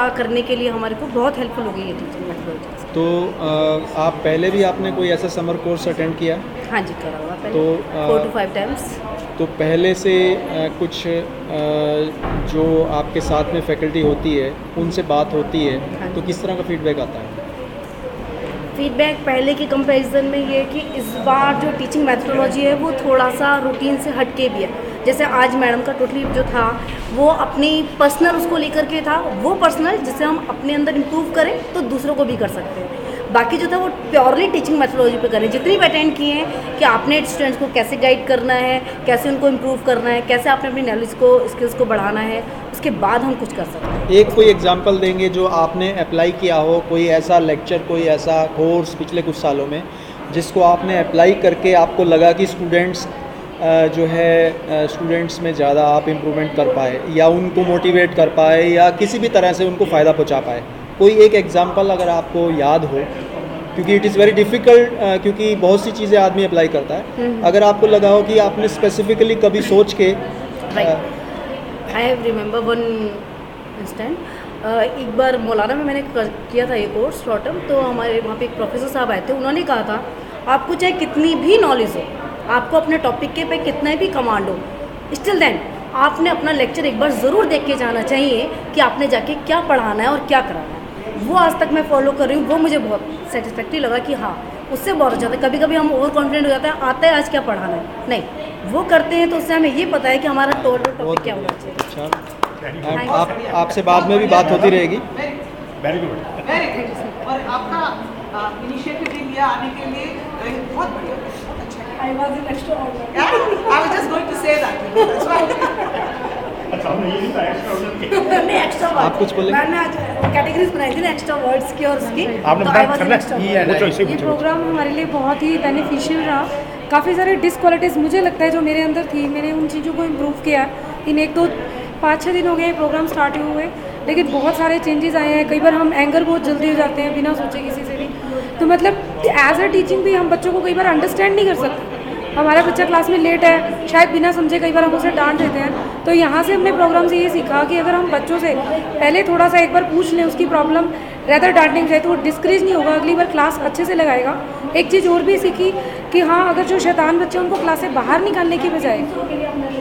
करने के लिए हमारे को बहुत हेल्पफुल हो गई है टीचिंग मेथोडोलॉजी। तो आप पहले भी आपने कोई ऐसा समर कोर्स अटेंड किया? हाँ जी, करा हुआ पहले तो 4 to 5 टाइम्स। तो पहले से कुछ जो आपके साथ में फैकल्टी होती है उनसे बात होती है, हाँ तो जी। किस तरह का फीडबैक आता है? फीडबैक पहले के कंपैरिजन में ये है कि इस बार जो टीचिंग मेथोडोलॉजी है वो थोड़ा सा रूटीन से हटके भी है। जैसे आज मैडम का टोटली जो था वो अपनी पर्सनल उसको लेकर के था, वो पर्सनल जिससे हम अपने अंदर इम्प्रूव करें तो दूसरों को भी कर सकते हैं। बाकी जो था वो प्योरली टीचिंग मेथोडोलॉजी पे करें। जितनी भी अटेंड किए हैं कि आपने स्टूडेंट्स को कैसे गाइड करना है, कैसे उनको इम्प्रूव करना है, कैसे आपने अपनी नॉलेज को, स्किल्स को बढ़ाना है, उसके बाद हम कुछ कर सकते हैं। एक कोई एग्जांपल देंगे जो आपने अप्लाई किया हो, कोई ऐसा लेक्चर, कोई ऐसा कोर्स पिछले कुछ सालों में जिसको आपने अप्लाई करके आपको लगा कि स्टूडेंट्स जो है स्टूडेंट्स में ज़्यादा आप इम्प्रूवमेंट कर पाए या उनको मोटिवेट कर पाए या किसी भी तरह से उनको फ़ायदा पहुंचा पाए? कोई एक एग्जांपल अगर आपको याद हो, क्योंकि इट इज़ वेरी डिफ़िकल्ट, क्योंकि बहुत सी चीज़ें आदमी अप्लाई करता है। अगर आपको लगा हो कि आपने स्पेसिफिकली कभी सोच के I have remember one instant. एक बार मौलाना में मैंने किया था ये कोर्स शॉर्ट टर्म, तो हमारे वहाँ पे एक प्रोफेसर साहब आए थे। उन्होंने कहा था आपको चाहे कितनी भी नॉलेज हो, आपको अपने टॉपिक के पे कितना भी कमांड हो, स्टिल देन आपने अपना लेक्चर एक बार ज़रूर देख के जाना चाहिए कि आपने जाके क्या पढ़ाना है और क्या कराना है। वो आज तक मैं फॉलो कर रही हूँ, वो मुझे बहुत सेटिस्फैक्ट्री लगा कि हाँ, उससे बहुत अच्छा था। कभी कभी हम ओवर कॉन्फिडेंट हो जाते हैं, आता है आज क्या पढ़ाना है, नहीं वो करते हैं तो उससे हमें ये पता है कि हमारा टोटल टॉपिक क्या होना चाहिए। अच्छा, आपसे बाद में भी बात होती रहेगी। Very good. और आपका इनिशिएटिव लिया आने के लिए बहुत बढ़िया, बहुत अच्छा। I was in extraordinary. I was just going to say that. That's why. अच्छा, हमने ये नहीं कहा एक्स्ट्रा मैंने एक्स्ट्रा आप कुछ बोलेंगे? मैंने आज कैटेगरीज बनाई थी ना एक्स्ट्रा वर्ड्स की और उसकी, आपने तो बताया I was in करना extra ये है words. वो इसे ये पूछो। प्रोग्राम हमारे लिए बहुत ही बेनिफिशियल रहा। काफ़ी सारे डिसक्वालिटीज़ मुझे लगता है जो मेरे अंदर थी, मैंने उन चीज़ों को इम्प्रूव किया। इन 1-2-5-6 दिन हो गए प्रोग्राम स्टार्ट हुए, लेकिन बहुत सारे चेंजेस आए हैं। कई बार हम एंगर बहुत जल्दी हो जाते हैं बिना सोचे किसी से भी, तो मतलब एज अ टीचिंग भी हम बच्चों को कई बार अंडरस्टैंड नहीं कर सकते। हमारा बच्चा क्लास में लेट है, शायद बिना समझे कई बार हम उसे डांट देते हैं। तो यहाँ से हमने प्रोग्राम से ये सीखा कि अगर हम बच्चों से पहले थोड़ा सा एक बार पूछ लें उसकी प्रॉब्लम, रेदर डांटने जाए तो वो डिस्करेज नहीं होगा, अगली बार क्लास अच्छे से लगाएगा। एक चीज़ और भी सीखी कि हाँ, अगर जो शैतान बच्चे उनको क्लास से बाहर निकालने की बजाय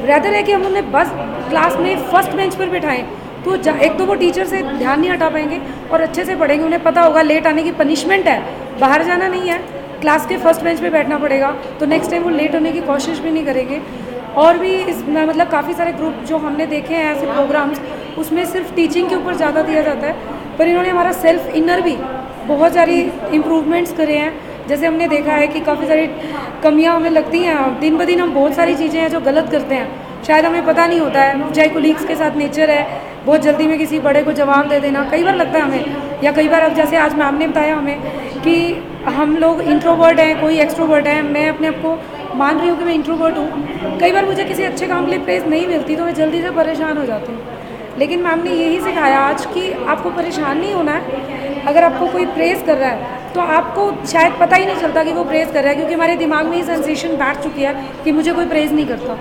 रेदर है कि हम उन्हें बस क्लास में फर्स्ट बेंच पर बैठाएं, तो एक तो वो टीचर से ध्यान नहीं हटा पाएंगे और अच्छे से पढ़ेंगे। उन्हें पता होगा लेट आने की पनिशमेंट है, बाहर जाना नहीं है, क्लास के फर्स्ट बेंच पे बैठना पड़ेगा, तो नेक्स्ट टाइम वो लेट होने की कोशिश भी नहीं करेंगे। और भी इसमें मतलब काफ़ी सारे ग्रुप जो हमने देखे हैं ऐसे प्रोग्राम्स, उसमें सिर्फ टीचिंग के ऊपर ज़्यादा दिया जाता है, पर इन्होंने हमारा सेल्फ इनर भी बहुत सारी इम्प्रूवमेंट्स करे हैं। जैसे हमने देखा है कि काफ़ी सारी कमियां हमें लगती हैं, दिन ब दिन हम बहुत सारी चीज़ें हैं जो गलत करते हैं, शायद हमें पता नहीं होता है। चाहे कोलीग्स के साथ नेचर है बहुत जल्दी में किसी बड़े को जवाब दे देना, कई बार लगता है हमें, या कई बार अब जैसे आज मैम ने बताया हमें कि हम लोग इंट्रोवर्ट हैं, कोई एक्सट्रोवर्ट है। मैं अपने आप को मान रही हूँ कि मैं इंट्रोवर्ट हूँ। कई बार मुझे किसी अच्छे काम के लिए प्रेज़ नहीं मिलती तो मैं जल्दी से परेशान हो जाती हूँ, लेकिन मैम ने यही सिखाया आज कि आपको परेशान नहीं होना है। अगर आपको कोई प्रेज़ कर रहा है तो आपको शायद पता ही नहीं चलता कि वो प्रेज़ कर रहा है, क्योंकि हमारे दिमाग में ये सेंसेशन बैठ चुकी है कि मुझे कोई प्रेज़ नहीं करता,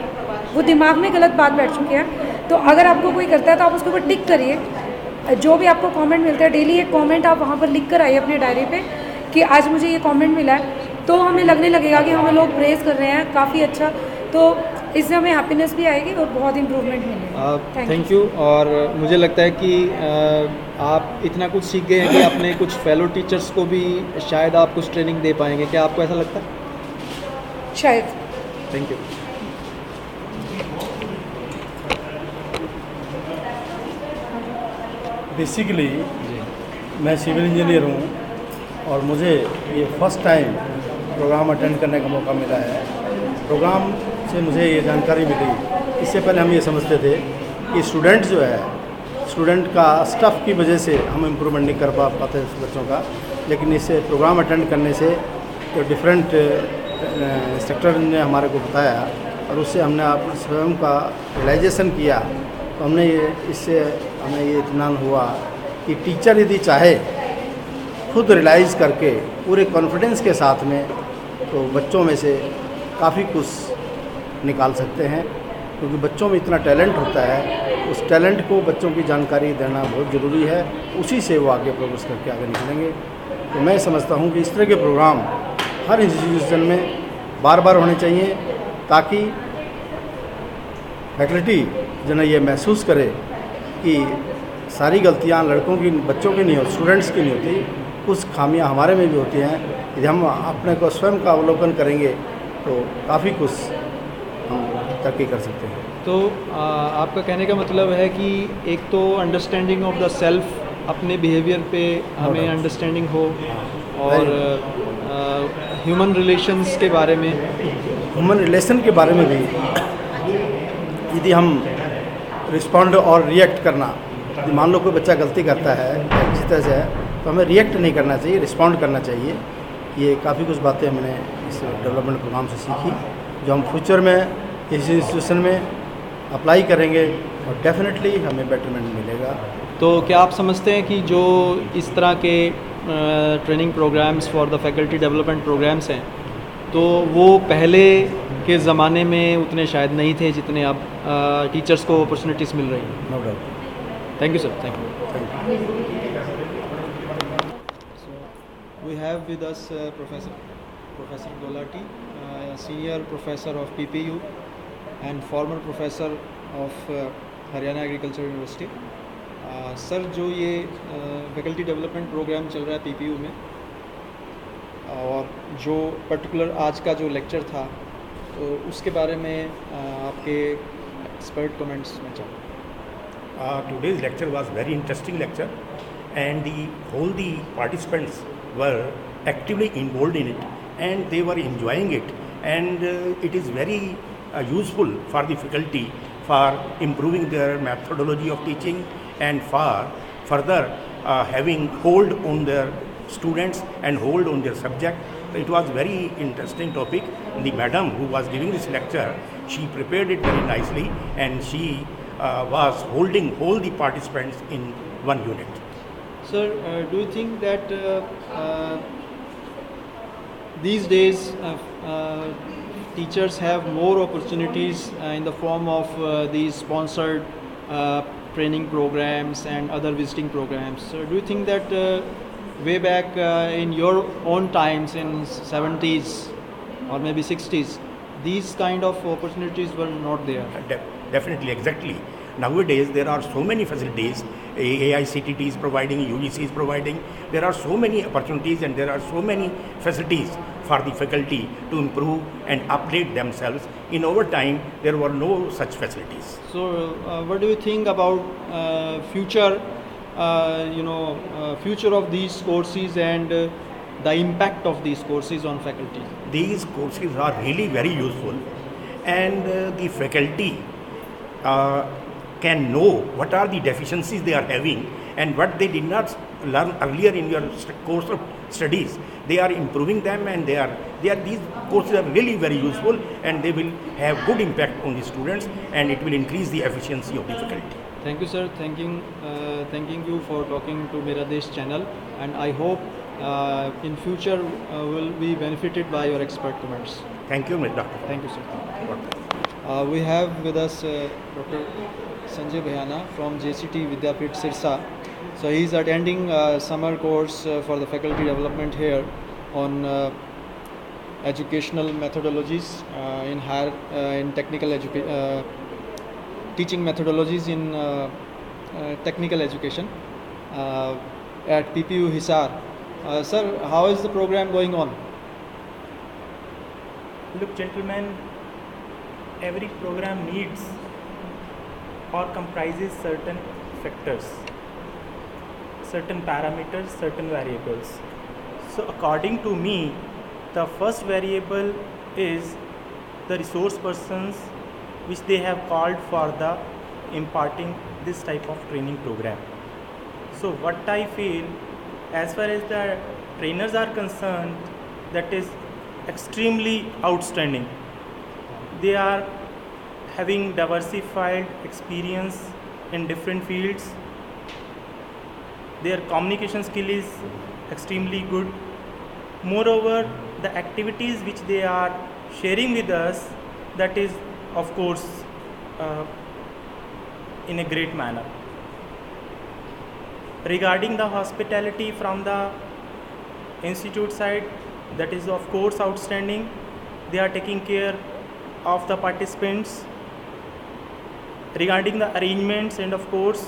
वो दिमाग में गलत बात बैठ चुकी है। तो अगर आपको कोई करता है तो आप उसके ऊपर टिक करिए। जो भी आपको कमेंट मिलता है, डेली एक कमेंट आप वहाँ पर लिख कर आइए अपने डायरी पे कि आज मुझे ये कमेंट मिला है, तो हमें लगने लगेगा कि हमें लोग प्रेज़ कर रहे हैं काफ़ी अच्छा, तो इससे हमें हैप्पीनेस भी आएगी और बहुत इम्प्रूवमेंट मिलेगी। Thank you. और मुझे लगता है कि आप इतना कुछ सीख गए हैं कि अपने कुछ फेलो टीचर्स को भी शायद आप कुछ ट्रेनिंग दे पाएंगे, क्या आपको ऐसा लगता है? शायद। Thank you. बेसिकली मैं सिविल इंजीनियर हूँ और मुझे ये फर्स्ट टाइम प्रोग्राम अटेंड करने का मौका मिला है। प्रोग्राम से मुझे ये जानकारी मिली, इससे पहले हम ये समझते थे कि स्टूडेंट जो है, स्टूडेंट का स्टफ़ की वजह से हम इम्प्रूवमेंट नहीं कर पाते बच्चों का, लेकिन इससे प्रोग्राम अटेंड करने से जो डिफरेंट इंस्ट्रक्टर ने हमारे को बताया और उससे हमने अपने स्वयं का रियलाइजेशन किया, तो हमने ये इससे हमें ये इत्मीनान हुआ कि टीचर यदि चाहे खुद रियलाइज़ करके पूरे कॉन्फिडेंस के साथ में, तो बच्चों में से काफ़ी कुछ निकाल सकते हैं, क्योंकि बच्चों में इतना टैलेंट होता है उस टैलेंट को बच्चों की जानकारी देना बहुत ज़रूरी है, उसी से वो आगे प्रोग्रेस करके आगे निकलेंगे। तो मैं समझता हूँ कि इस तरह के प्रोग्राम हर इंस्टीट्यूशन में बार बार होने चाहिए, ताकि फैकल्टी जो है ये महसूस करे कि सारी गलतियाँ लड़कों की, बच्चों की नहीं होती, स्टूडेंट्स की नहीं होती, कुछ खामियां हमारे में भी होती हैं। यदि हम अपने को स्वयं का अवलोकन करेंगे तो काफ़ी कुछ हम तरक्की कर सकते हैं। तो आपका कहने का मतलब है कि एक तो अंडरस्टैंडिंग ऑफ द सेल्फ, अपने बिहेवियर पे हमें अंडरस्टैंडिंग हो, और ह्यूमन रिलेशंस के बारे में, ह्यूमन रिलेशन के बारे में भी यदि हम रिस्पॉन्ड और रिएक्ट करना, यदि मान लो कोई बच्चा गलती करता है जिस तरह से है, तो हमें रिएक्ट नहीं करना चाहिए, रिस्पॉन्ड करना चाहिए। ये काफ़ी कुछ बातें हमने इस डेवलपमेंट प्रोग्राम से सीखी, जो हम फ्यूचर में इस इंस्टीट्यूशन में अप्लाई करेंगे और डेफिनेटली हमें बेटरमेंट मिलेगा। तो क्या आप समझते हैं कि जो इस तरह के training programmes for the faculty development programmes हैं, तो वो पहले के ज़माने में उतने शायद नहीं थे जितने अब टीचर्स को अपॉर्चुनिटीज़ मिल रही हैं? No doubt. Thank you sir, thank you. We have with us Professor Golati, senior professor of PPU and former professor of Haryana agriculture university. Sir, जो ये फैकल्टी डेवलपमेंट प्रोग्राम चल रहा है PPU में, और जो पर्टिकुलर आज का जो लेक्चर था, तो उसके बारे में आपके एक्सपर्ट कमेंट्स में चाहूँ। Today's lecture was very interesting lecture, and the participants were actively involved in it, and they were enjoying it, and it is very useful for the faculty for improving their methodology of teaching and for further having hold on their students and hold on their subject. It was very interesting topic. The madam who was giving this lecture, she prepared it very nicely, and she was holding all the participants in one unit. Sir, do you think that these days teachers have more opportunities in the form of these sponsored training programs and other visiting programs? So do you think that way back in your own times, in 70s or maybe 60s, these kind of opportunities were not there? Definitely, exactly. Nowadays there are so many facilities, AICTT is providing, UGC is providing. There are so many opportunities and there are so many facilities for the faculty to improve and upgrade themselves. In our time, there were no such facilities. So what do you think about future, future of these courses and the impact of these courses on faculty? These courses are really very useful, and the faculty can know what are the deficiencies they are having and what they did not learn earlier in your course of studies. They are improving them, and these courses are really very useful, and they will have good impact on the students, and it will increase the efficiency of the faculty. Thank you, sir. Thanking you for talking to Mera Desh channel, and I hope in future will be benefited by your expert comments. Thank you, Mr. Doctor. Thank you, sir. We have with us Dr. Sanjay Bhayana from JCT Vidyapit Sirsa. So he is attending summer course for the faculty development here on educational methodologies in technical teaching methodologies in technical education at PPU Hisar. Sir, how is the program going on? Look, gentlemen, every program needs or comprises certain factors, certain parameters, certain variables. So according to me, the first variable is the resource persons which they have called for the imparting this type of training program. So what I feel, as far as the trainers are concerned, that is extremely outstanding. They are having diversified experience in different fields. Their communication skill is extremely good. Moreover, the activities which they are sharing with us, that is of course in a great manner. Regarding the hospitality from the institute side, that is of course outstanding. They are taking care of the participants. Regarding the arrangements, and of course,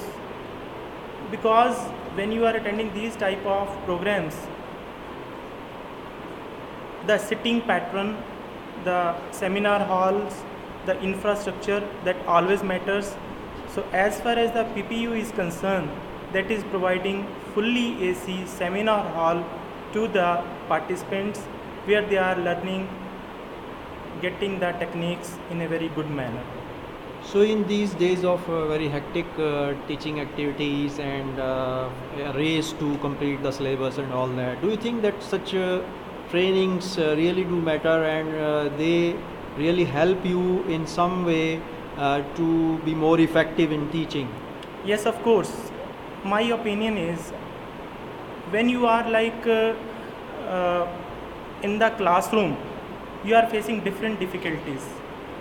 because when you are attending these type of programs, the sitting pattern, the seminar halls, the infrastructure, that always matters. So as far as the PPU is concerned, that is providing fully AC seminar hall to the participants, where they are learning, getting the techniques in a very good manner. So in these days of very hectic teaching activities and a race to complete the syllabus and all that, do you think that such trainings really do matter, and they really help you in some way to be more effective in teaching? Yes, of course. My opinion is, when you are like in the classroom, you are facing different difficulties,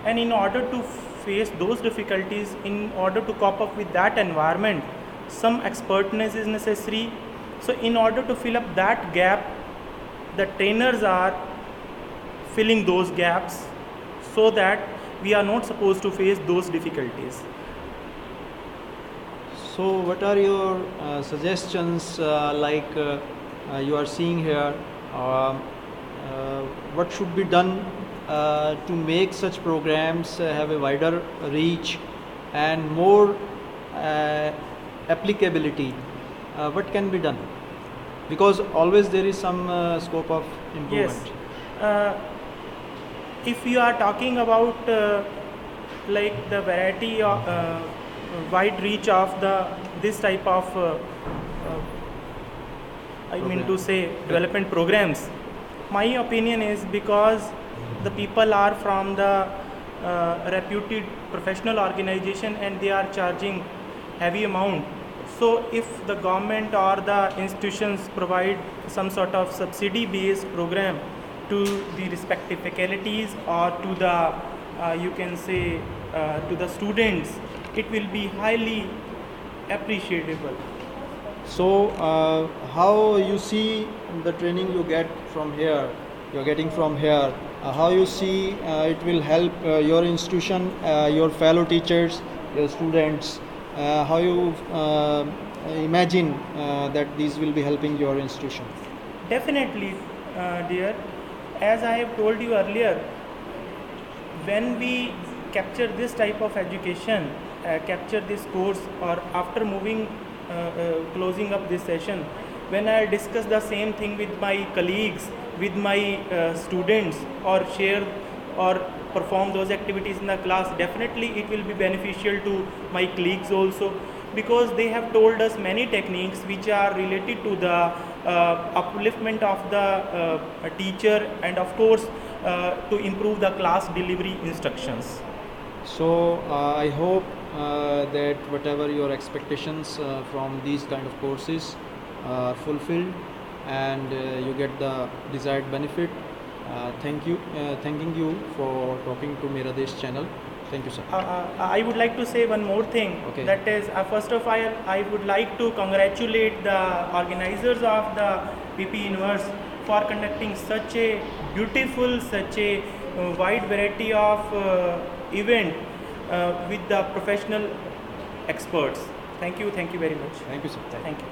and in order to face those difficulties, in order to cope up with that environment, some expertness is necessary. So in order to fill up that gap, the trainers are filling those gaps, so that we are not supposed to face those difficulties. So what are your suggestions, you are seeing here, what should be done to make such programs have a wider reach and more applicability? What can be done? Because always there is some scope of improvement. Yes. If you are talking about like the variety of wide reach of this type of I mean to say development programs, my opinion is, because the people are from the reputed professional organization and they are charging heavy amount. So if the government or the institutions provide some sort of subsidy based program to the respective faculties or to the you can say to the students, it will be highly appreciable. So how you see the training you get from here, you're getting from here, how you see it will help your institution, your fellow teachers, your students, how you imagine that these will be helping your institution? Definitely, dear. As I have told you earlier, when we capture this type of education, capture this course, or after moving, closing up this session, when I discuss the same thing with my colleagues, with my students, or share or perform those activities in the class, definitely it will be beneficial to my colleagues also, because they have told us many techniques which are related to the upliftment of the teacher, and of course to improve the class delivery instructions. So I hope that whatever your expectations from these kind of courses are fulfilled, and you get the desired benefit. Thanking you for talking to Mera Desh channel. Thank you, sir. I would like to say one more thing. Okay. That is, first of all, I would like to congratulate the organizers of the PP Universe for conducting such a beautiful, such a wide variety of event with the professional experts. Thank you very much. Thank you, sir. Thank you.